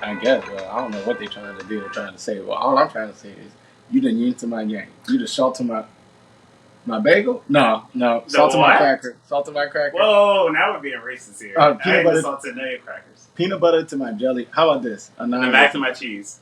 I guess. Well, I don't know what they're trying to do. They're trying to say. Well, all I'm trying to say is you done yin to my yang. You just salt to my bagel. No, no, The salt to my what? cracker. Salt to my cracker. Whoa, now we're being racist here. I Peanut ain't the butter. salted nutty crackers. Peanut butter to my jelly. How about this? A And then nine back to raisin. my cheese.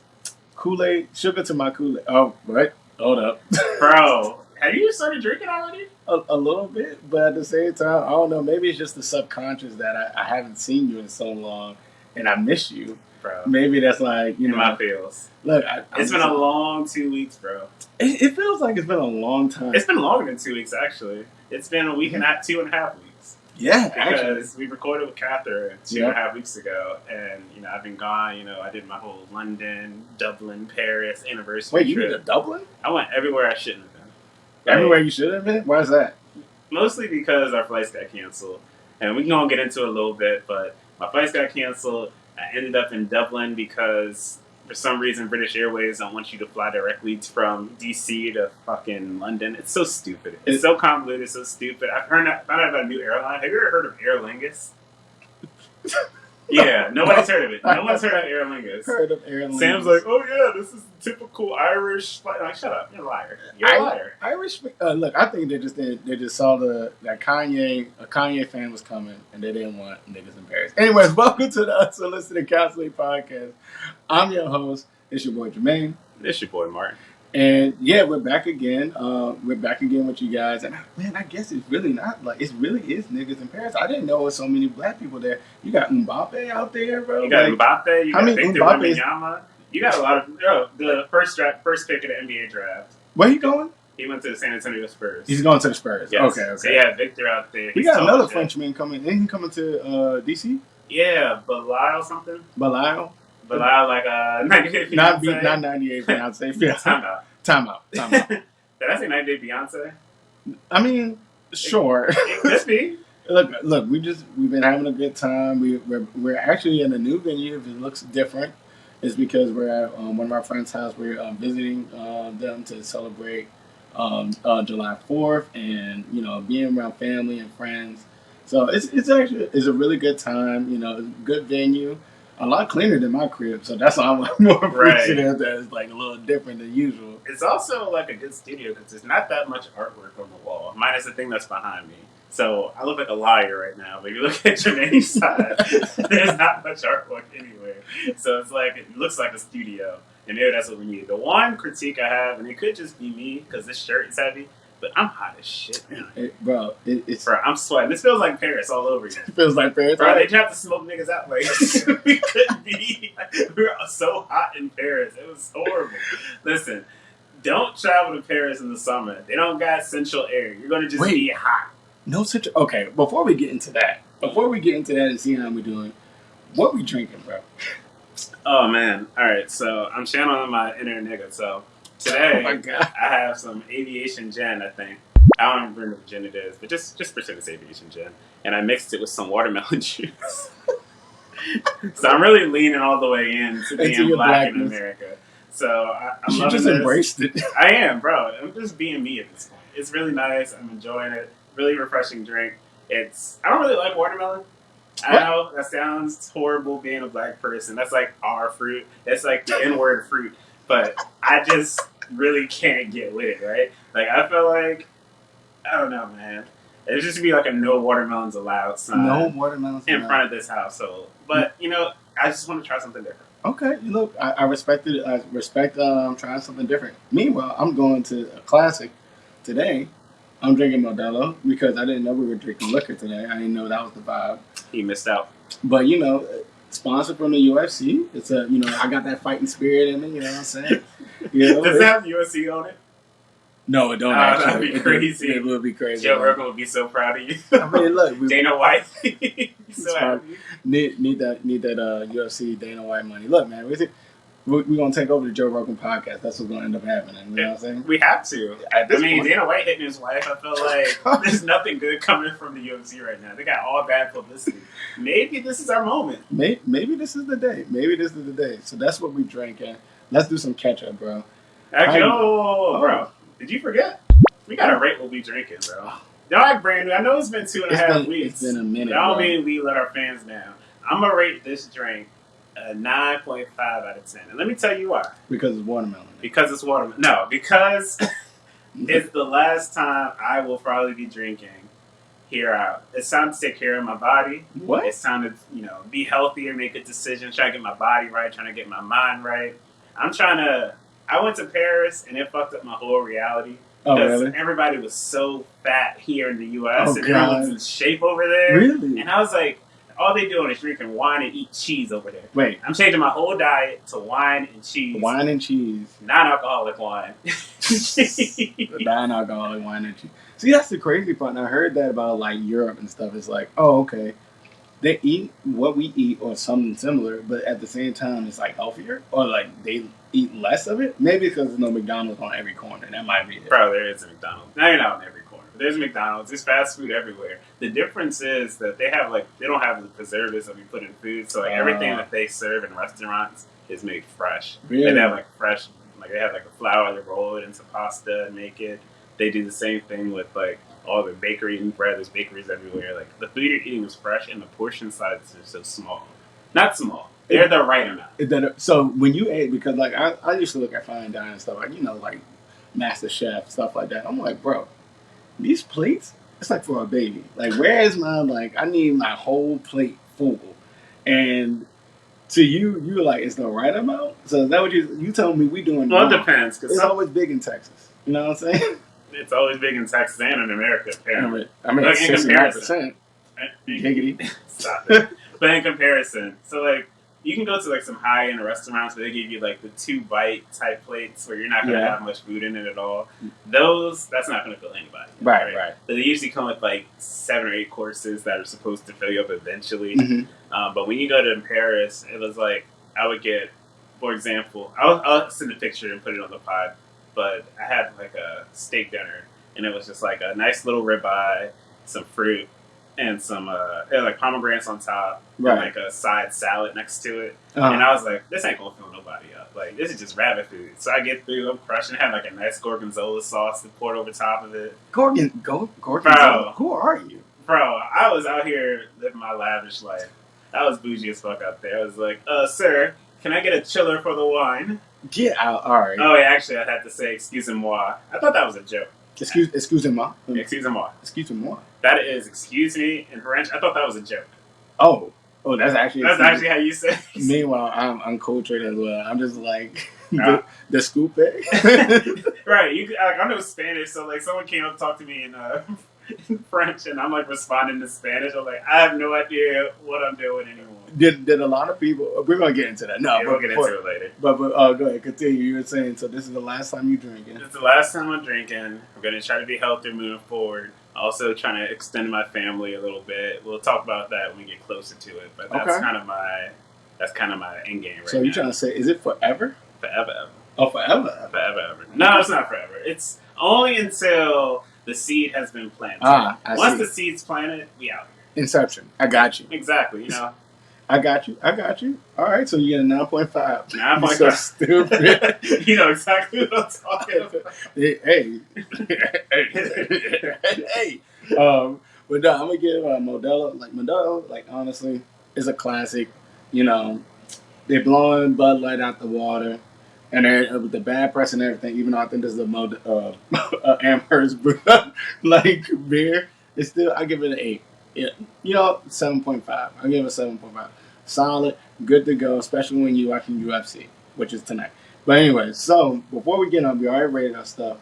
Kool Aid. Sugar to my Kool Aid. Oh, what? Hold up. Bro, have you started drinking already? A little bit, but at the same time, I don't know. Maybe it's just the subconscious that I haven't seen you in so long, and I miss you. Bro, Maybe that's like in my feels. Look, It's been a long 2 weeks, bro. It feels like it's been a long time. It's been longer than 2 weeks, actually. It's been a week and a half, 2.5 weeks. Yeah, because we recorded with Catherine 2.5 weeks ago, and I've been gone. I did my whole London, Dublin, Paris anniversary. Wait, you trip. been to Dublin? I went everywhere I shouldn't have been. Like, everywhere you should have been? Why is that? Mostly because our flights got canceled, and we can all get into it a little bit. But my flights got canceled. I ended up in Dublin because for some reason British Airways don't want you to fly directly from DC to fucking London. It's so stupid. It's so convoluted. It's so stupid. Found out about a new airline. Have you ever heard of Aer Lingus? Yeah, nobody's heard of it. No one's heard of Aer Lingus. Heard of Aer Lingus. Sam's like, oh yeah, this is typical Irish. Like, shut up, you're a liar. You're a liar. Irish. Look, I think they just saw that Kanye fan was coming, and they didn't want niggas in Paris. Anyways, welcome to the Unsolicited Counseling Podcast. I'm your host. It's your boy Jermaine. It's your boy Martin. And yeah, we're back again. We're back again with you guys. And man, I guess it's really not like it really is niggas in Paris. I didn't know there was so many black people there. You got Mbappe out there, bro. You got Mbappe. You got Victor Wembanyama. You got a lot of the first pick of the NBA draft. Where he going? He went to the San Antonio Spurs. He's going to the Spurs. Yes. Okay. So yeah, Victor out there. We got another Frenchman coming. Ain't he coming to DC? Yeah, Belial something. Belial, like 98 not 98 Beyonce. Time out. Did I say 98 Beyonce? I mean, sure. It could be. Look. We've been having a good time. We're actually in a new venue. If it looks different, it's because we're at one of our friends' house. We're visiting them to celebrate July 4th, and being around family and friends. So it's actually a really good time. Good venue. A lot cleaner than my crib, so that's why I'm more appreciative that it's like a little different than usual. It's also like a good studio because there's not that much artwork on the wall, minus the thing that's behind me. So I look like a liar right now, but if you look at Jermaine's side, there's not much artwork anywhere. So it's like it looks like a studio, and maybe that's what we need. The one critique I have, and it could just be me because this shirt is heavy. But I'm hot as shit, man. Bro, I'm sweating. This feels like Paris all over again. It feels like Paris. Bro, they tried to smoke niggas out. Like, we couldn't be. We were so hot in Paris. It was horrible. Listen, don't travel to Paris in the summer. They don't got central air. You're going to just be hot. No central. Okay, before we get into that and see how we're doing, what we drinking, bro? Oh, man. All right, so I'm channeling my inner nigga, so... Today, I have some aviation gin, I think. I don't remember what gin it is, but just pretend it's aviation gin. And I mixed it with some watermelon juice. So I'm really leaning all the way in to being black in America. So I'm loving just embraced it. I am, bro. I'm just being me at this point. It's really nice. I'm enjoying it. Really refreshing drink. I don't really like watermelon. I know that sounds horrible being a black person. That's like our fruit. It's like the N-word fruit. But I just really can't get with it, right? Like, I feel like, I don't know, man. It just be like a no watermelons allowed sign. No watermelons in front of this household. But, I just want to try something different. Okay, look, I respect it. I respect trying something different. Meanwhile, I'm going to a classic today. I'm drinking Modelo because I didn't know we were drinking liquor today. I didn't know that was the vibe. He missed out. But, sponsored from the UFC. It's I got that fighting spirit in me. You know what I'm saying? Does it have UFC on it? No, it don't. That'd be crazy. It would be crazy. Joe Rogan would be so proud of you. I mean, look, Dana White. So happy. Need that UFC Dana White money. Look, man, we're gonna take over the Joe Rogan podcast. That's what's gonna end up happening. You know what I'm saying? We have to. Dana White hitting his wife. I feel like there's nothing good coming from the UFC right now. They got all bad publicity. Maybe this is our moment. Maybe this is the day. So that's what we drinking. Let's do some catch up, bro. Actually, bro. Did you forget? We gotta rate what we drinking, bro. Y'all like brand new. I know it's been 2.5 weeks. It's been a minute. That don't mean we let our fans down. I'm gonna rate this drink a 9.5 out of 10. And let me tell you why. Because it's watermelon. Because it's watermelon. No, because it's the last time I will probably be drinking here out. It's time to take care of my body. What? It's time to, be healthier, make a decision, try to get my body right, trying to get my mind right. I went to Paris and it fucked up my whole reality. Oh, Because really? everybody was so fat here in the U.S. Oh, and God. everyone's in shape over there. Really? And I was like, all they doing is drinking wine and eat cheese over there. Wait, I'm changing my whole diet to wine and cheese. wine and cheese. Non-alcoholic wine. Non-alcoholic wine and cheese. See, that's the crazy part. And I heard that about like Europe and stuff. It's like, oh, okay, they eat what we eat or something similar, but at the same time, it's like healthier, or like they eat less of it. Maybe because there's no McDonald's on every corner. That might be it. Bro, there is a McDonald's. Now you're not on every corner. But there's a McDonald's. There's fast food everywhere. The difference is that they don't have the preservatives that we put in food. So everything that they serve in restaurants is made fresh. Really? They have fresh, they have the flour. They roll it into pasta and make it. They do the same thing with all the bakery and bread. There's bakeries everywhere. Like the food you're eating is fresh, and the portion sizes are so small. Not small. They're the right amount. So when you ate, because like I used to look at fine dining and stuff, like like Master Chef, stuff like that. I'm like, bro, these plates, it's like for a baby. Like, where is my, I need my whole plate full. And to you were like, it's the right amount? So is that what you told me we doing Well, wrong? it depends. It's always big in Texas. You know what I'm saying? It's always big in Texas and in America, apparently. I mean, Like, in 69%. Giggity. Stop it. But in comparison, so you can go to some high end restaurants where they give you the 2-bite type plates where you're not gonna have much food in it at all. That's not gonna fill anybody. Right. But they usually come with 7 or 8 courses that are supposed to fill you up eventually. Mm-hmm. But when you go to Paris, it was I would get, for example, I'll send a picture and put it on the pod. But I had a steak dinner, and it was just a nice little ribeye, some fruit, and some pomegranates on top, Right. and a side salad next to it. Uh-huh. And I was like, this ain't gonna fill nobody up. This is just rabbit food. So I get through, I'm crushing, have a nice gorgonzola sauce to pour over top of it. Gorgon. Bro. Who are you? Bro, I was out here living my lavish life. I was bougie as fuck out there. I was like, sir, can I get a chiller for the wine? Get out. All right. Oh, yeah, actually, I had to say, excusez-moi. I thought that was a joke. Excusez-moi. Excusez-moi. Excusez-moi. That is, excuse me, in French. I thought that was a joke. Oh, that's actually. That's actually how you say it. Meanwhile, I'm uncultured as well. I'm just like Nah. the scoop it. Right. I know Spanish, so someone came up and talked to me in French, and I'm responding in Spanish. I'm I have no idea what I'm doing anymore. Did a lot of people? We're gonna get into that. No, Yeah, we'll get into it later. But go ahead, continue. You were saying, so this is the last time you drinking. It's the last time I'm drinking. I'm gonna try to be healthier moving forward. Also trying to extend my family a little bit. We'll talk about that when we get closer to it. But that's Okay. kind of my end game right So now. you're trying to say, is it forever? Forever ever. Oh, forever. Forever ever. No, it's not forever. It's only until the seed has been planted. I Once see. the seed's planted, we out here. Inception. I got you. Exactly, I got you. All right, so you get a 9.5. 9.5. You're so stupid. You know exactly what I'm talking about. hey. But no, I'm gonna give Modelo. Modelo, honestly, is a classic. They're blowing Bud Light out the water, and they're with the bad press and everything. Even though I think this is a Amherst beer, it's still I give it an 8. Yeah, 7.5. I give it a 7.5. Solid, good to go, especially when you're watching UFC, which is tonight. But anyway, so before we get on, we already rated our stuff.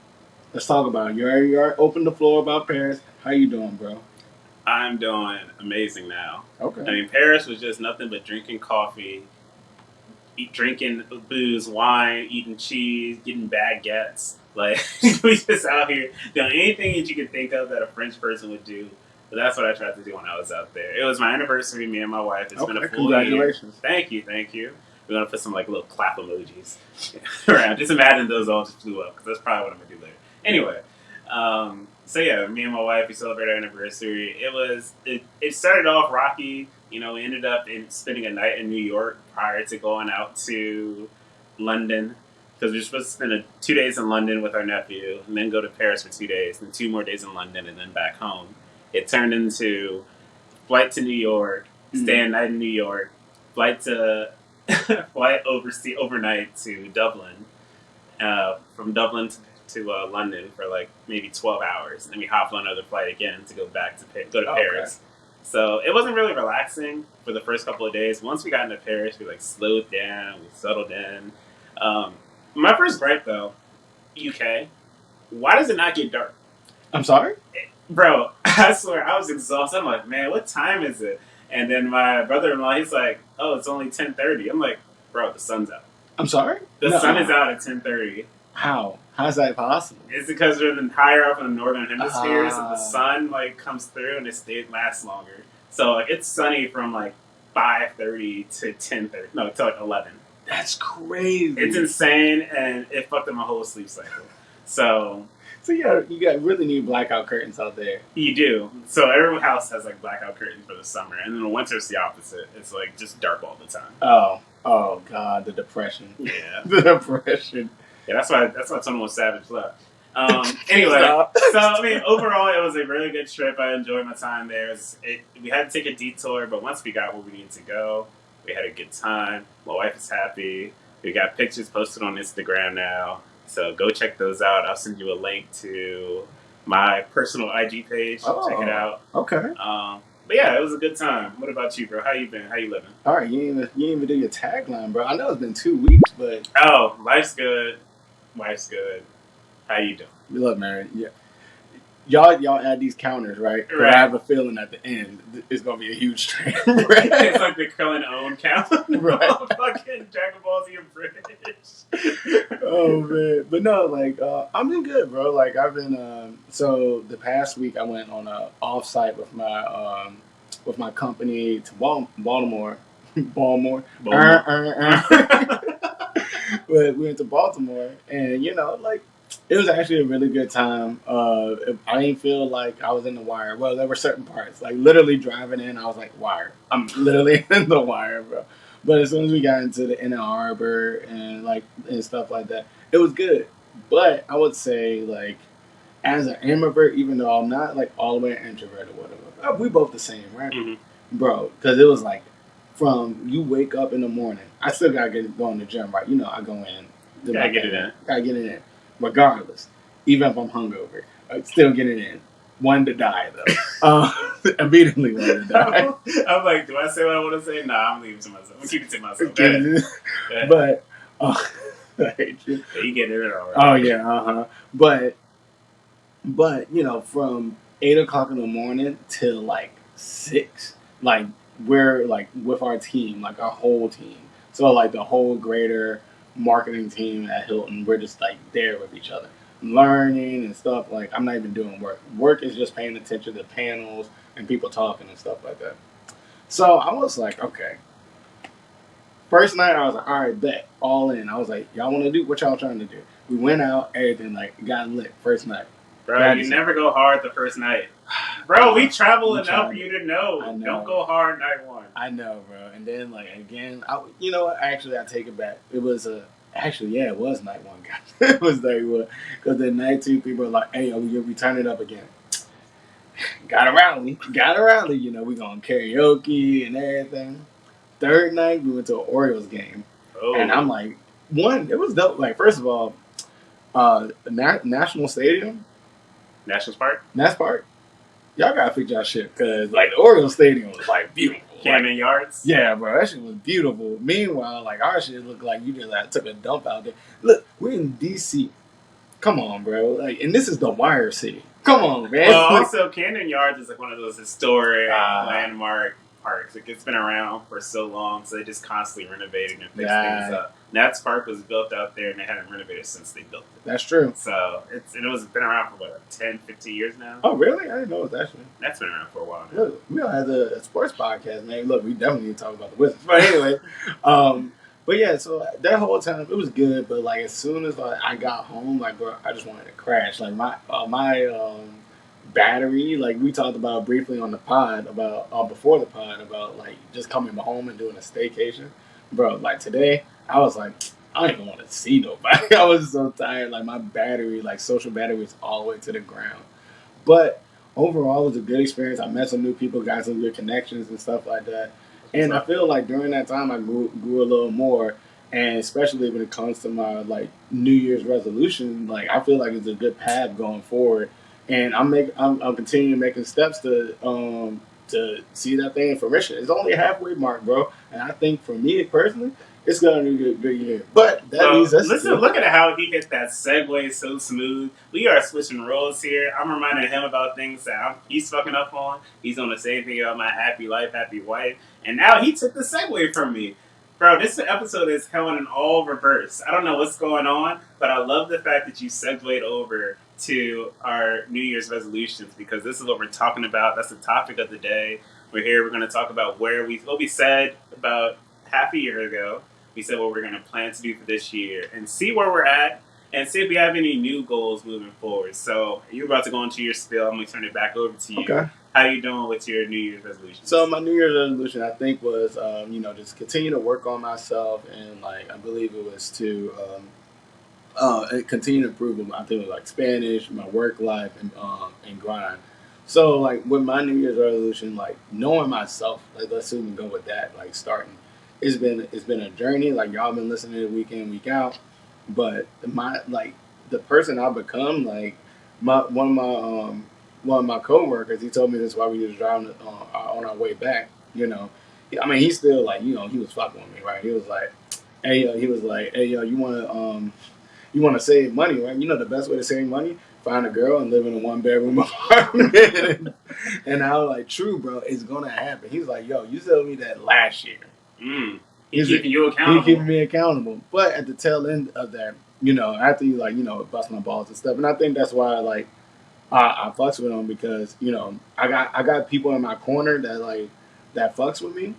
Let's talk about it. You already opened the floor about Paris. How you doing, bro? I'm doing amazing now. Okay. I mean, Paris was just nothing but drinking coffee, drinking booze, wine, eating cheese, getting baguettes. We just out here doing anything that you could think of that a French person would do. But that's what I tried to do when I was out there. It was my anniversary, me and my wife. It's been a full Congratulations. year. Thank you. We're going to put some little clap emojis around. Just imagine those all just flew up, because that's probably what I'm going to do later. Anyway, so yeah, me and my wife, we celebrated our anniversary. It started off rocky. We ended up spending a night in New York prior to going out to London, because we were supposed to spend 2 days in London with our nephew, and then go to Paris for 2 days, and 2 more days in London, and then back home. It turned into flight to New York, stay a night in New York, flight to flight overnight to Dublin, from Dublin to London for like maybe 12 hours, and then we hopped on another flight again to go back to go to Okay. Paris. So it wasn't really relaxing for the first couple of days. Once we got into Paris, we like slowed down, we settled in. Um, my first gripe though, UK, why does it not get dark? I'm sorry. Bro, I swear I was exhausted. I'm like, man, what time is it? And then my brother-in-law, he's like, oh, it's only 10:30. I'm like, bro, the sun's out. I'm sorry. The sun is out at 10:30. How? How's that possible? It's because we're higher up in the northern hemisphere, so the Ah. sun like comes through and it lasts longer. So like it's sunny from like 5:30 to 10:30. No, to like 11. That's crazy. It's insane, and it fucked up my whole sleep cycle. So So you got really need blackout curtains out there. you do. So every house has like blackout curtains for the summer, and then the winter is the opposite. It's like just dark all the time. Oh God, the depression. Yeah, The depression. yeah. That's why someone Savage left. Anyway, Stop. so I mean, overall, it was a really good trip. I enjoyed my time there. We had to take a detour, but once we got where we needed to go, we had a good time. My wife is happy. We got pictures posted on Instagram now, so go check those out. I'll send you a link to my personal IG page. Check it out. Okay. But yeah, it was a good time. What about you, bro? How you been? How you living? All right, you didn't even do your tagline, bro. I know it's been 2 weeks, but Oh, life's good. Life's good. How you doing? look, man. Yeah, y'all add these counters, right? 'Cause Right. I have a feeling at the end it's gonna be a huge train. It's Right. like the Krillin own count. Right. Fucking Dragon Ball Z and British. Oh man, but no, like I've been good, bro. Like I've been. So the past week I went on a offsite with my company to Baltimore, Baltimore. But we went to Baltimore, and like it was actually a really good time. I didn't feel like I was in the wire. Well, there were certain parts, like literally driving in, I was like, wire. I'm literally in the wire, bro. But as soon as we got into the Inner Harbor and stuff like that, it was good. But I would say like as an introvert, even though I'm not like all the way an introvert or whatever, we both the same, right, Mhm. bro? Because it was like from you wake up in the morning. I still gotta go in the gym, right? I go in. Do Gotta my get it thing, in. Gotta get it in, regardless. Even if I'm hungover, I still get it in. One to die though. Immediately one to die. I'm like, do I say what I want to say? Nah, I'm leaving it to myself. I'm keeping it to myself. Go ahead. Go ahead. But I hate you. Yeah, you get it all right. Oh yeah, But from 8 o'clock in the morning till like 6, like we're like with our team, like our whole team. So like the whole greater marketing team at Hilton, we're just like there with each other, learning and stuff. Like I'm not even doing work. Work is just paying attention to panels and people talking and stuff like that. So I was like, okay. First night I was like, all right, bet, all in. I was like, y'all want to do what y'all trying to do? We went out, everything like got lit first night. Bro, That you is- never go hard the first night. Bro, we travel We enough tried. for you to know. I know. Don't go hard night one. I know, bro. And then like again, you know what? Actually, I take it back. It was it was night one, guys. It was night one because then night two, people were like, "Hey, we turn it up again." Got around me. We going karaoke and everything. Third night, we went to an Orioles game, Oh, and I'm like, it was dope. Like first of all, National Stadium, National Park? Nats Park. Y'all gotta fix y'all shit because like the Orioles Stadium was like beautiful. Like, Camden Yards? yeah, bro, that shit was beautiful. Meanwhile, like our shit looked like you just like took a dump out there. Look, we're in DC. Come on, bro. Like, and this is the Wire City. Come on, man. Well, also, Camden Yards is like one of those historic Ah. landmark parks. Like, it's been around for so long, so they just constantly renovating and fix Yeah. things up. Nats Park was built out there, and they haven't renovated since they built it. That's true. So it was been around for what, 10, 15 years now. Oh, really? I didn't know it was actually. That's been around for a while now. Look, we don't have a sports podcast, man. Look, we definitely need to talk about the Wizards. But anyway, but yeah, so that whole time it was good. But like as soon as like I got home, like bro, I just wanted to crash. Like my battery, like we talked about briefly on the pod about before the pod about like just coming home and doing a staycation, bro. Like today, I was like, I don't even want to see nobody. I was so tired. Like my battery, like social battery, was all the way to the ground. But overall, it was a good experience. I met some new people, got some good connections and stuff like that. And I feel like during that time I grew a little more, and especially when it comes to my like New Year's resolution, like I feel like it's a good path going forward, and I'm continuing making steps to see that thing in fruition. It's only a halfway mark, bro, and I think for me personally, it's gonna be a good year. But that Well, leads us listen, to look at how he hit that segue so smooth. We are switching roles here. I'm reminding him about things that he's fucking up on. He's on the same thing about my happy life, happy wife. And now he took the segue from me. Bro, this episode is going in all reverse. I don't know what's going on, but I love the fact that you segued over to our New Year's resolutions because this is what we're talking about. That's the topic of the day. We're here. We're going to talk about what we said about half a year ago. We said what we're going to plan to do for this year and see where we're at and see if we have any new goals moving forward. So you're about to go into your spiel. I'm going to turn it back over to you. okay. How you doing with your New Year's resolutions? So my New Year's resolution, I think, was just continue to work on myself, and like I believe it was to continue to improve. I think it was like Spanish, my work life, and grind. So like with my New Year's resolution, like knowing myself, like let's even go with that. Like starting, it's been a journey. Like y'all been listening to week in week out, but my like the person I become, like my one of my coworkers, he told me this while we was driving on our way back. I mean, he's still like he was fucking with me, right? He was like, hey, yo, you want to save money, right? You know the best way to save money? Find a girl and live in a 1 bedroom apartment. And I was like, true, bro, it's gonna happen. He's like, yo, you told me that last year. He's keeping you accountable. He's keeping me accountable. But at the tail end of that, after you like, bust my balls and stuff. And I think that's why like I fucks with him because, I got people in my corner that fucks with me,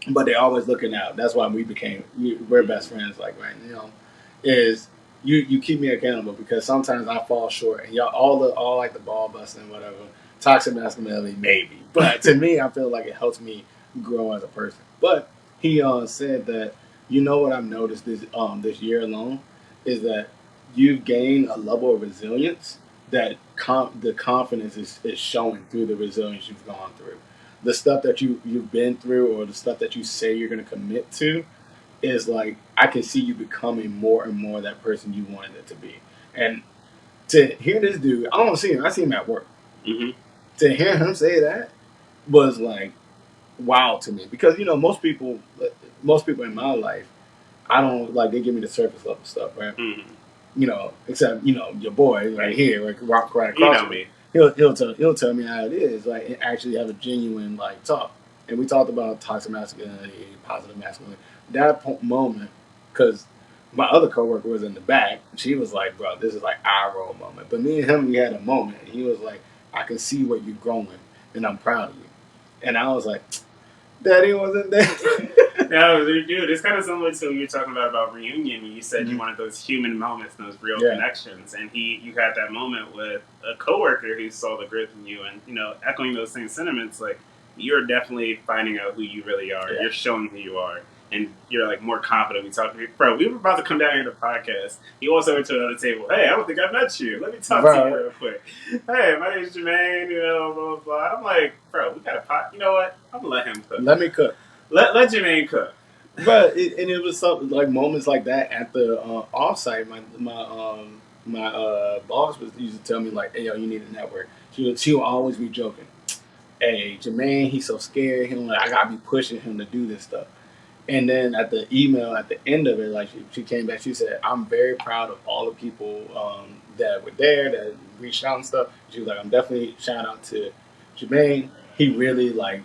but they always looking out. That's why we're best friends, like right now. Is you keep me accountable because sometimes I fall short and y'all all like the ball busting whatever toxic masculinity maybe, but to me I feel like it helps me grow as a person. But he said that what I've noticed this year alone is that you've gained a level of resilience that the confidence is showing through the resilience you've gone through. The stuff that you've been through or the stuff that you say you're going to commit to is like I can see you becoming more and more that person you wanted it to be. And to hear this dude, I don't see him. I see him at work. Mm-hmm. To hear him say that was like wow to me because most people in my life, I don't like they give me the surface level stuff, right? Mm-hmm. Except your boy right here, like rock right across. You know me. He'll tell me how it is, like and actually have a genuine like talk. And we talked about toxic masculinity, positive masculinity. That moment, because my other coworker was in the back, she was like, "Bro, this is like our role moment." But me and him, we had a moment, and he was like, "I can see what you're growing, and I'm proud of you." And I was like, "Daddy wasn't there." No, dude, it's kind of similar to what you were talking about reunion. You said you wanted those human moments, and those real connections, and you had that moment with a coworker who saw the growth in you, and echoing those same sentiments, like you're definitely finding out who you really are. Yeah. You're showing who you are, and you're like more confident. We talked to you, bro. We were about to come down here to the podcast. He walks over to another table. Hey, I don't think I've met you. Let me talk to you real quick. Hey, my name's Jermaine. Blah blah blah. I'm like, bro, we got a pot. You know what? I'm gonna let him cook. Let me cook. Let Jermaine cook. But it was something like moments like that at the offsite. My boss used to tell me like, "Hey, yo, you need a network." She will always be joking. Hey, Jermaine, he's so scared. I gotta be pushing him to do this stuff. And then at the email at the end of it, like she came back, she said, "I'm very proud of all the people that were there that reached out and stuff." She was like, "I'm definitely shout out to Jermaine. He really like."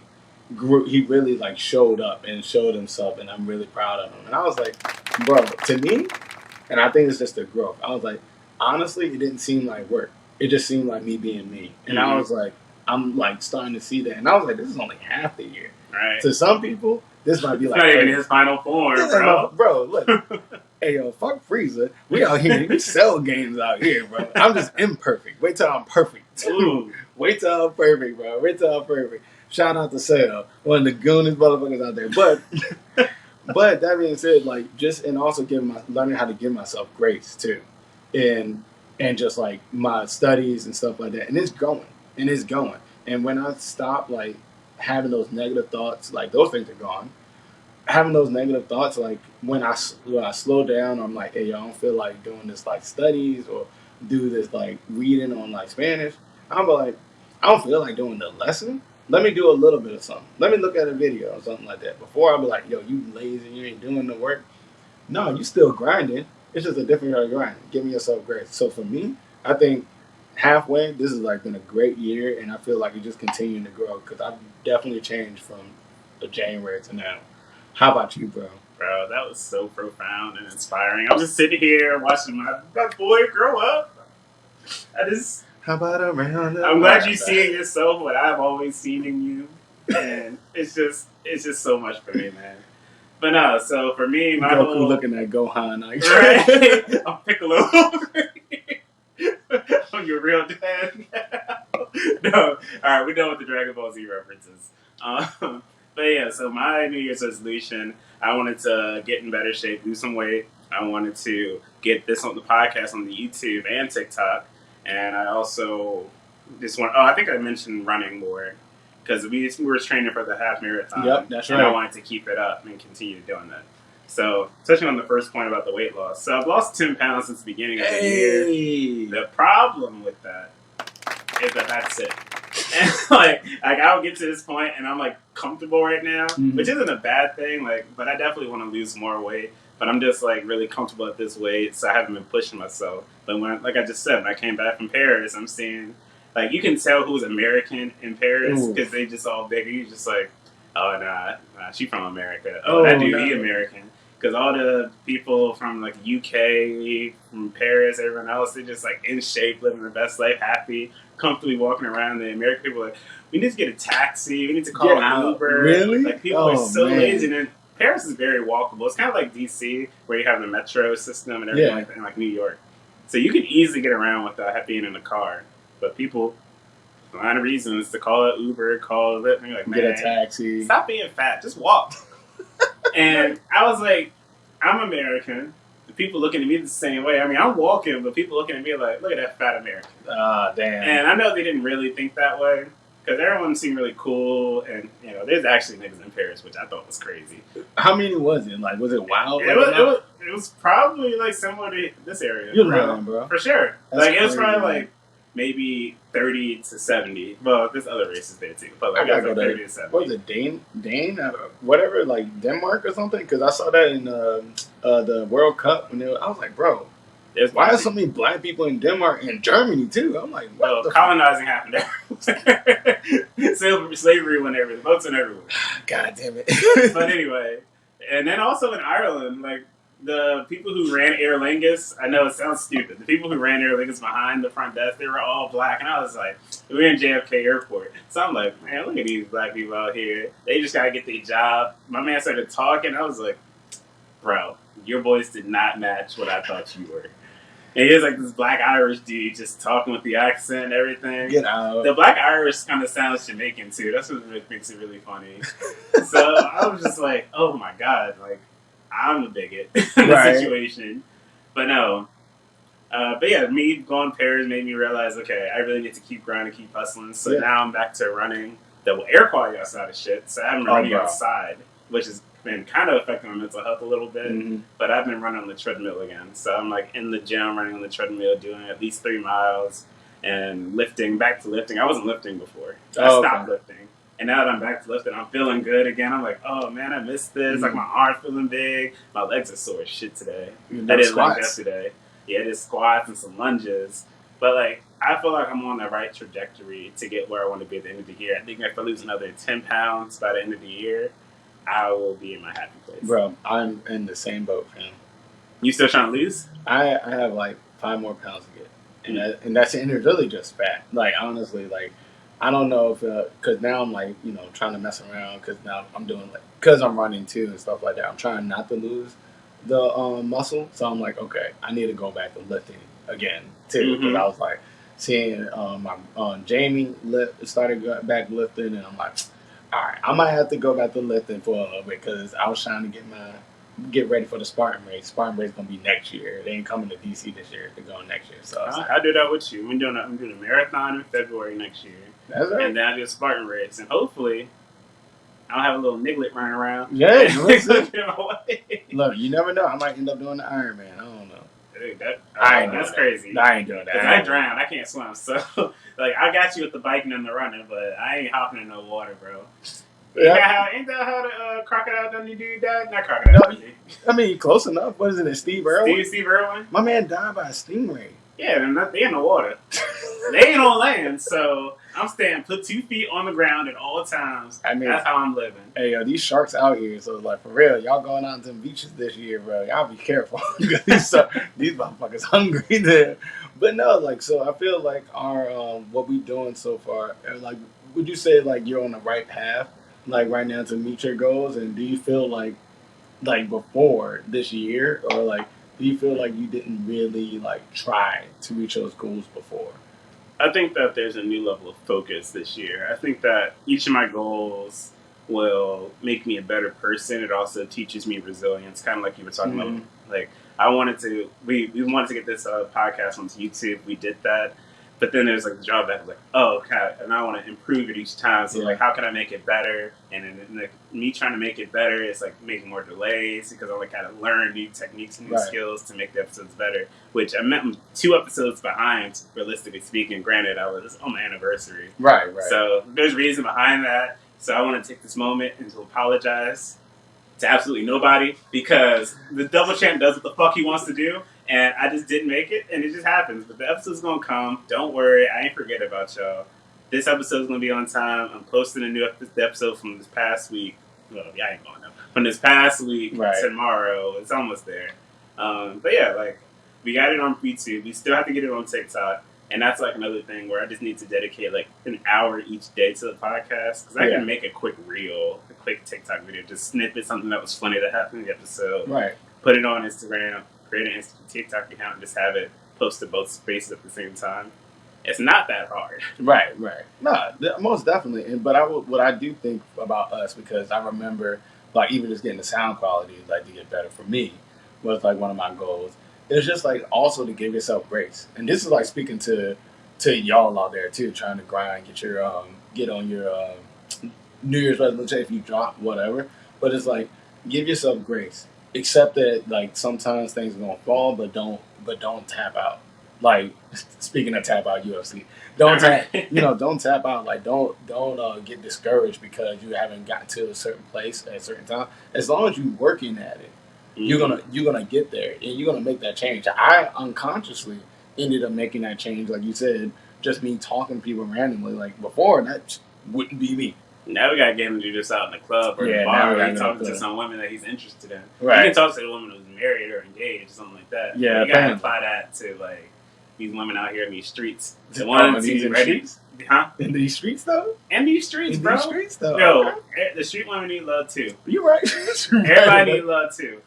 He really like showed up and showed himself, and I'm really proud of him. And I was like, bro, to me, and I think it's just the growth. I was like, honestly, it didn't seem like work. It just seemed like me being me. And I was like, I'm like starting to see that, and I was like, this is only half the year. Right. To some people, this might be it's like not even his final form, bro. Look, hey yo, fuck Frieza. We out here, we sell games out here, bro. I'm just imperfect. Wait till I'm perfect. Wait till I'm perfect, bro. Wait till I'm perfect. Shout out to Sale, one of the goonest motherfuckers out there. But that being said, like and also learning how to give myself grace too, and just like my studies and stuff like that, and it's going. And when I stop like having those negative thoughts, like those things are gone. Having those negative thoughts, like when I slow down, I'm like, hey, yo, I don't feel like doing this like studies or do this like reading on like Spanish. I'm like, I don't feel like doing the lesson. Let me do a little bit of something. Let me look at a video or something like that. Before I'll be like, yo, you lazy, you ain't doing the work. No, you still grinding. It's just a different kind of grind. Giving yourself grace. So for me, I think halfway, this has like been a great year, and I feel like it's just continuing to grow because I've definitely changed from the January to now. How about you, bro? Bro, that was so profound and inspiring. I'm just sitting here watching my boy grow up. I just, How about around the I'm All glad right, you see in yourself what I've always seen in you, and it's just so much for me, man. But no, so for me, my Goku whole looking at Gohan like, right, I'm Piccolo. I'm your real dad. No, all right, we're done with the Dragon Ball Z references. But yeah, so my New Year's resolution, I wanted to get in better shape, lose some weight. I wanted to get this on the podcast on the YouTube and TikTok, and I also just want. Oh, I think I mentioned running more because we were training for the half yep, marathon, that's and I right. wanted to keep it up and continue doing that. So, touching on the first point about the weight loss, so I've lost 10 pounds since the beginning of the year. Hey, The problem with that is that that's it. And like I'll get to this point and I'm like comfortable right now, which isn't a bad thing. Like, but I definitely want to lose more weight. But I'm just like really comfortable at this weight, so I haven't been pushing myself. But like I just said, when I came back from Paris, I'm seeing like you can tell who's American in Paris ooh, because they just all bigger. You just like, oh nah, she from America. Oh, that oh dude, he no, American. Because all the people from like UK, from Paris, everyone else, they're just like in shape, living their best life, happy, comfortably walking around. The American people are like, we need to get a taxi, we need to get call an out, Uber. really? Like people are Oh so lazy. man, And then Paris is very walkable. It's kind of like DC, where you have the metro system and everything yeah, like that, and like New York. So you can easily get around without being in a car. But people, for a lot of reasons, to call it Uber, call it Lyft, and you're like, get a man, taxi. stop being fat, just walk. And I was like, I'm American. The people looking at me the same way. I mean, I'm walking, but people looking at me like, look at that fat American. Ah, damn. And I know they didn't really think that way because everyone seemed really cool. And, you know, there's actually niggas in Paris, which I thought was crazy. How many was it? Like, was it wild? It Like, was probably like similar to this area. you're For real. lying, bro. For sure. That's Like, it was crazy, probably man. like maybe 30 to 70. Well, there's other races there too. But I like, it gotta was go like to 30 to 70. what was it, Dane, whatever, like Denmark or something? Because I saw that in the World Cup, and I was like, bro, There's why black are so people. many black people in Denmark and Germany too? I'm like, what Well, the colonizing happened there. Slavery went everywhere. The boats went everywhere. God damn it. But anyway, and then also in Ireland, like the people who ran Aer Lingus, I know it sounds stupid. The people who ran Aer Lingus behind the front desk, they were all black, and I was like, we were in JFK Airport, so I'm like, man, look at these black people out here. They just gotta get their job. My man started talking. I was like, bro, your voice did not match what I thought you were. And he was like this black Irish dude just talking with the accent and everything. Get out. The black Irish kind of sounds Jamaican too. That's what makes it really funny. So I was just like, oh my god, like I'm a bigot in the Right. situation. But no. But yeah, me going to Paris made me realize, okay, I really need to keep grinding, keep hustling. So Yeah. now I'm back to running. The air quality outside is shit. So I haven't been running bro. outside, which has been kind of affecting my mental health a little bit. Mhm. But I've been running on the treadmill again. So I'm like in the gym running on the treadmill, doing at least 3 miles and lifting, back to lifting. I wasn't lifting before. I stopped lifting. And now that I'm back to lifting, I'm feeling good again. I'm like, oh man, I missed this. Like my arm's feeling big. My legs are sore as shit today. I did like yesterday. Yeah, just squats and some lunges. But like, I feel like I'm on the right trajectory to get where I want to be at the end of the year. I think if I lose another 10 pounds by the end of the year, I will be in my happy place. Bro, I'm in the same boat, fam. You still trying to lose? I have like 5 more pounds to get, and that's and it's really just fat. Like honestly, like I don't know if because now I'm like trying to mess around because now I'm doing like because I'm running too and stuff like that. I'm trying not to lose the muscle, so I'm like, okay, I need to go back to lifting again too because I was like seeing my Jamie started back lifting, and I'm like, all right, I might have to go back to lifting for a little bit because I was trying to get ready for the Spartan race. Spartan race gonna be next year. They ain't coming to DC this year. They're going next year. So I do that with you. I'm doing a marathon in February next year. That's right. And then I do a Spartan race, and hopefully I don't have a little niglet running around. Yeah, listen. You know what? Look, you never know. I might end up doing the Iron Man. I don't know. Dude, that's That. crazy. I ain't doing that. Because I drown. I can't swim. So, like, I got you with the biking and the running, but I ain't hopping in no water, bro. Yeah. Ain't that how the Crocodile Dundee dude died? Not Crocodile Dundee. I mean, close enough. What is it, Steve Irwin? Steve Irwin? My man died by a stingray. Yeah, they in the water. They ain't on land, so I'm staying put 2 feet on the ground at all times. I mean, that's how I'm living. Hey, yo, these sharks out here, so like for real, y'all going out to the beaches this year, bro. Y'all be careful. these motherfuckers hungry there. But no, like, so I feel like our what we doing so far, like, would you say like you're on the right path, like right now to meet your goals? And do you feel like before this year, or like do you feel like you didn't really like try to reach those goals before? I think that there's a new level of focus this year. I think that each of my goals will make me a better person. It also teaches me resilience, kind of like you were talking about. Like I wanted to, we wanted to get this podcast onto YouTube. We did that, but then there's like the drawback of like, oh, okay, and I want to improve it each time. So like, how can I make it better? And then like, me trying to make it better is like making more delays because I like got to learn new techniques and new skills to make the episodes better. Which I'm 2 episodes behind, realistically speaking. Granted, I was on my anniversary. Right. So there's reason behind that. So I want to take this moment and to apologize to absolutely nobody because the Double Champ does what the fuck he wants to do, and I just didn't make it, and it just happens. But the episode's gonna come. Don't worry, I ain't forget about y'all. This episode's gonna be on time. I'm posting a new episode from this past week. Well, yeah, I ain't going to. From this past week tomorrow. It's almost there. But yeah, like we got it on YouTube. We still have to get it on TikTok. And that's like another thing where I just need to dedicate like an hour each day to the podcast because I can make a quick reel, a quick TikTok video, just snippet something that was funny that happened in the episode, put it on Instagram, create an TikTok account, and just have it post to both spaces at the same time. It's not that hard. Right. No, most definitely. But what I do think about us, because I remember like even just getting the sound quality like to get better for me was like one of my goals. It's just like also to give yourself grace, and this is like speaking to y'all out there too, trying to grind, get on your New Year's resolution if you drop whatever. But it's like give yourself grace, accept that like sometimes things are gonna fall, but don't tap out. Like speaking of tap out UFC, don't tap out. Like don't get discouraged because you haven't gotten to a certain place at a certain time. As long as you're working at it. You're gonna get there and you're gonna make that change. I unconsciously ended up making that change, like you said, just me talking to people randomly. Like before, that wouldn't be me. Now we gotta get him to do this out in the club or the bar where he's talking to some women that he's interested in. Right. You can talk to the woman who's married or engaged or something like that. Yeah, you gotta apply that to like these women out here in these streets. The one in these streets? Huh? In these streets though? In these streets, bro. These streets though. Yo, the street women need love too. You're right. Everybody need love too.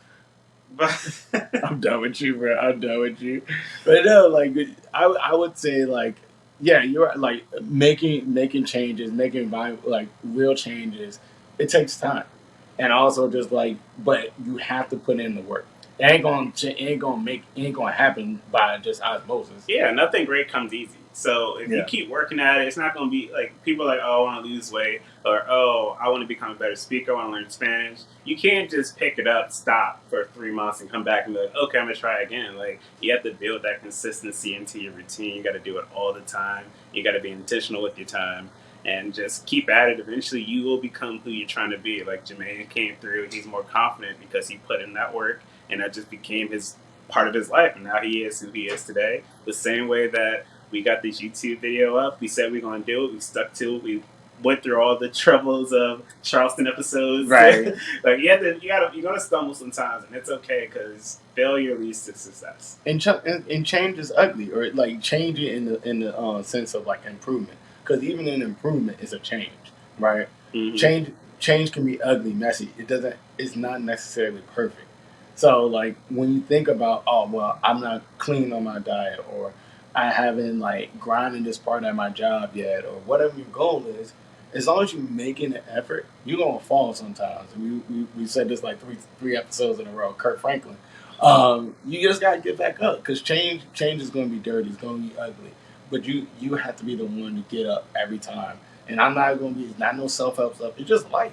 I'm done with you, bro. I'm done with you. But no, like I would say, like, yeah, you're right. Like making changes, making like real changes. It takes time, and also just like, but you have to put in the work. It ain't gonna happen by just osmosis. Yeah, nothing great comes easy. So if you keep working at it, it's not going to be like people are like, oh, I want to lose weight, or oh, I want to become a better speaker, I want to learn Spanish. You can't just pick it up, stop for 3 months, and come back and be like, okay, I'm gonna try again. Like you have to build that consistency into your routine. You got to do it all the time. You got to be intentional with your time. And just keep at it. Eventually, you will become who you're trying to be. Like Jermaine came through; he's more confident because he put in that work, and that just became his part of his life. And now he is who he is today. The same way that we got this YouTube video up, we said we are gonna do it. We stuck to it. We went through all the troubles of Charleston episodes. Right. Like you're gonna stumble sometimes, and it's okay because failure leads to success. And change is ugly, or like change it in the sense of like improvement. Because even in improvement is a change, right? Mm-hmm. Change can be ugly, messy. It's not necessarily perfect. So like when you think about, oh well, I'm not clean on my diet, or I haven't like grinded this part at my job yet, or whatever your goal is, as long as you're making an effort, you're gonna fall sometimes. We said this like three episodes in a row. Kurt Franklin. You just gotta get back up because change is gonna be dirty. It's gonna be ugly. But you have to be the one to get up every time. And I'm not going to be, not no self-help stuff. It's just life.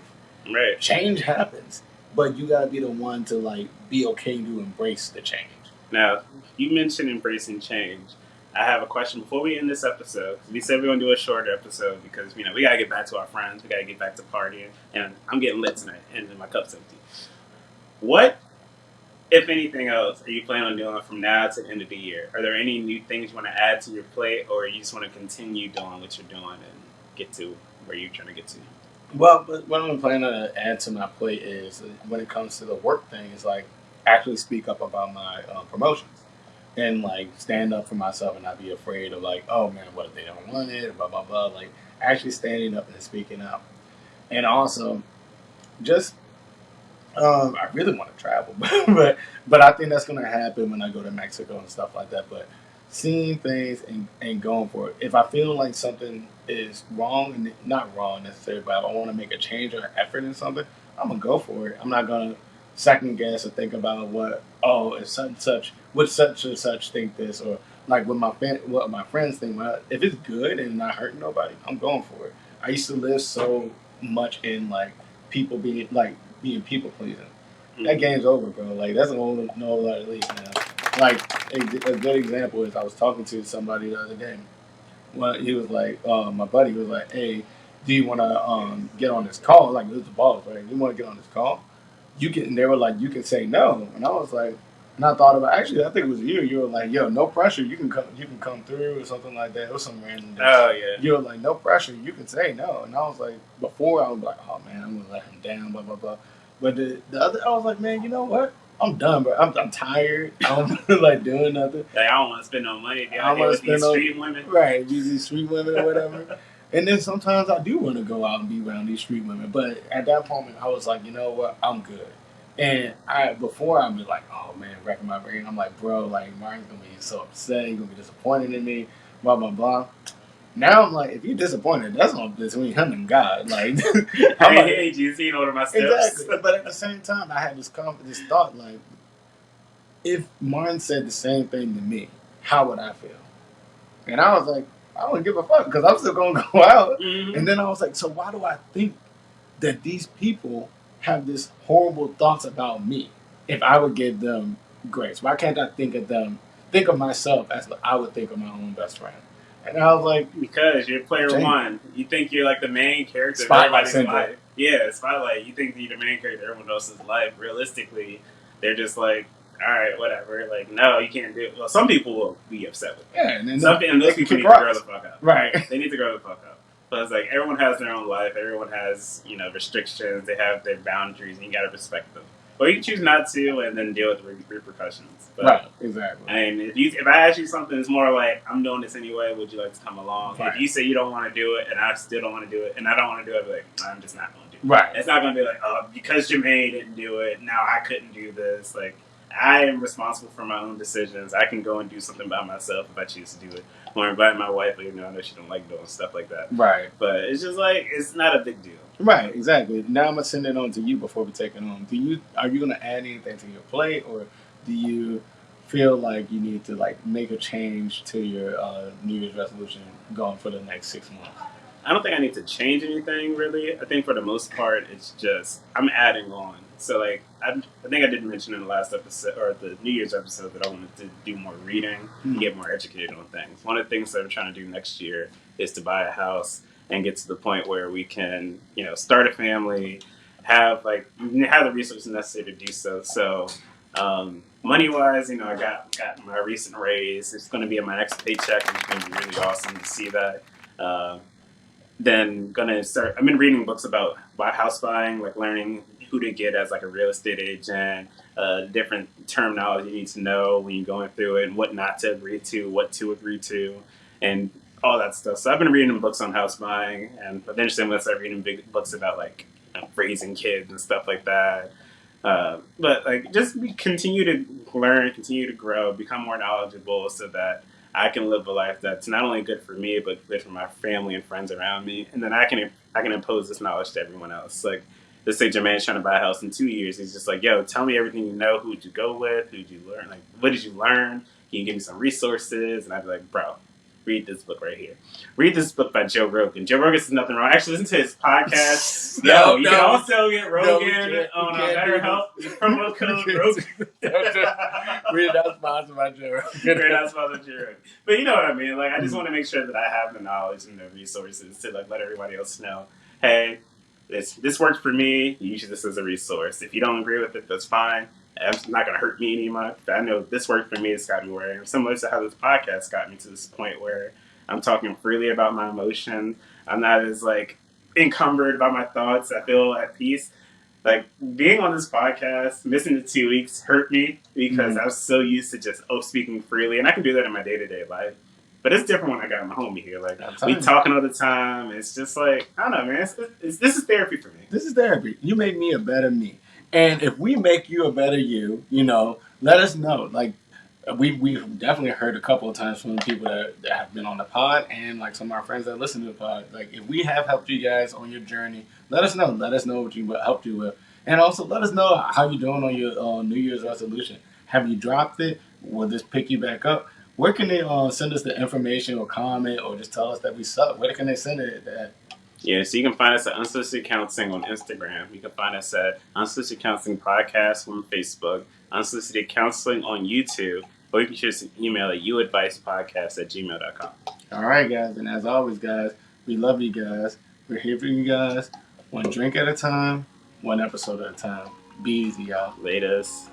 Right. Change happens, but you gotta be the one to like be okay to embrace the change. Now, you mentioned embracing change. I have a question before we end this episode. We said we're gonna do a shorter episode because we gotta get back to our friends. We gotta get back to partying, and I'm getting lit tonight, and my cup's empty. What, if anything else, are you planning on doing from now to the end of the year? Are there any new things you want to add to your plate, or you just want to continue doing what you're doing and get to where you're trying to get to? Well, but what I'm planning to add to my plate is when it comes to the work thing, is like actually speak up about my promotions and like stand up for myself and not be afraid of like, oh man, what if they don't want it, blah blah blah. Like actually standing up and speaking out, and also just I really want to travel, but I think that's gonna happen when I go to Mexico and stuff like that. But seeing things and going for it. If I feel like something is wrong and not wrong necessarily, but I want to make a change or an effort in something, I'm gonna go for it. I'm not gonna second guess or think about if such and such would such and such think this or like what my friends think. Well, if it's good and not hurting nobody, I'm going for it. I used to live so much in like people being people pleasing. That Mm-hmm. game's over, bro. Like that's a whole no other league now. Like a good example is I was talking to somebody the other day. Well, he was like, my buddy was like, "Hey, do you want to get on this call?" Like it was the boss, right? You want to get on this call? You can. And they were like, "You can say no," and I was like, and I thought about actually, I think it was you. You were like, "Yo, no pressure. You can come through or something like that." It was some random day. Oh yeah. You were like, "No pressure. You can say no," and I was like, before I was like, "Oh man, I'm gonna let him down," blah blah blah. But the other, I was like, "Man, you know what? I'm done, bro. I'm tired. I don't like doing nothing. Like, I don't want to spend no money I out here want to with these spend on street women. right these street women or whatever." And then sometimes I do want to go out and be around these street women, but at that moment I was like, you know what, I'm good. And I before I was like, oh man, wrecking my brain. I'm like, bro, like Martin's gonna be so upset. He's gonna be disappointed in me. Blah blah blah. Now I'm like, if you're disappointed, that's not between him and God. Like, I'm Hey, like, hey, GC, in order my steps. exactly. But at the same time, I had this thought like, if Martin said the same thing to me, how would I feel? And I was like, I don't give a fuck because I'm still gonna go out. Mm-hmm. And then I was like, so why do I think that these people have this horrible thoughts about me? If I would give them grace, why can't I think of myself as I would think of my own best friend? And I was like, Because you're player Jamie, one. You think you're like the main character of spotlight everybody's syndrome. life. Yeah, spotlight. You think you're the main character of everyone else's life. Realistically, they're just like, all right, whatever. Like, no, you can't do it. Well, some people will be upset with Yeah, and then and they those can people kick need to grow the rocks. fuck up. Right. They need to grow the fuck up. So it's like everyone has their own life. Everyone has restrictions. They have their boundaries, and you gotta respect them. Or you can choose not to, and then deal with the repercussions. But Right. Exactly. I mean, if I ask you something, it's more like I'm doing this anyway. Would you like to come along? Right. If you say you don't want to do it, and I still don't want to do it, and I don't want to do it, I'd be like, I'm just not going to do it. Right. It's not going to be like, oh, because Jermaine didn't do it, now I couldn't do this. Like, I am responsible for my own decisions. I can go and do something by myself if I choose to do it. Or invite my wife, even though I know she don't like doing stuff like that. Right. But it's just like it's not a big deal. Right, exactly. Now I'm gonna send it on to you before we take it on. Are you gonna add anything to your plate, or do you feel like you need to like make a change to your New Year's resolution going for the next 6 months? I don't think I need to change anything really. I think for the most part, it's just I'm adding on. So like I think I did mention in the last episode or the New Year's episode that I wanted to do more reading and get more educated on things. One of the things that I'm trying to do next year is to buy a house and get to the point where we can start a family, have the resources necessary to do so. So money wise, I got my recent raise. It's going to be in my next paycheck, and it's going to be really awesome to see that. Uh, then gonna start. I've been reading books about house buying, like learning who to get as like a real estate agent, different terminology you need to know when you're going through it, and what not to agree to, what to agree to, and all that stuff. So I've been reading books on house buying, and eventually I'm gonna start reading big books about like raising kids and stuff like that. But like just continue to learn, continue to grow, become more knowledgeable, so that I can live a life that's not only good for me, but good for my family and friends around me, and then I can impose this knowledge to everyone else. Like, let's say Jermaine's trying to buy a house in 2 years. He's just like, yo, tell me everything you know. Who'd you go with? Who'd you learn? Like, what did you learn? Can you give me some resources? And I'd be like, bro, read this book right here. Read this book by Joe Rogan. Joe Rogan says nothing wrong. Actually, listen to his podcast. You can also get Rogan on BetterHelp. Promo code Rogan. We're not sponsored by Joe Rogan. We're not sponsored by Joe Rogan. But you know what I mean. Like, I just want to make sure that I have the knowledge and the resources to like let everybody else know, hey, this worked for me. You use this as a resource. If you don't agree with it, that's fine. It's not going to hurt me any much. I know this worked for me. It's got me where I am. Similar to how this podcast got me to this point where I'm talking freely about my emotions. I'm not as like encumbered by my thoughts. I feel at peace. Like being on this podcast, missing the 2 weeks hurt me because I was so used to just speaking freely, and I can do that in my day-to-day life. But it's different when I got my homie here. Like we talking all the time. It's just like I don't know, man. This is therapy for me. This is therapy. You make me a better me. And if we make you a better you, let us know. Like, we've definitely heard a couple of times from people that have been on the pod and, like, some of our friends that listen to the pod. Like, if we have helped you guys on your journey, let us know. Let us know what we helped you with. And also, let us know how you're doing on your New Year's resolution. Have you dropped it? Will this pick you back up? Where can they send us the information or comment or just tell us that we suck? Where can they send it at? Yeah, so you can find us at Unsolicited Counseling on Instagram. You can find us at Unsolicited Counseling Podcast on Facebook, Unsolicited Counseling on YouTube, or you can just email at youadvicepodcast@gmail.com. All right, guys. And as always, guys, we love you guys. We're here for you guys. One drink at a time, one episode at a time. Be easy, y'all. Latest.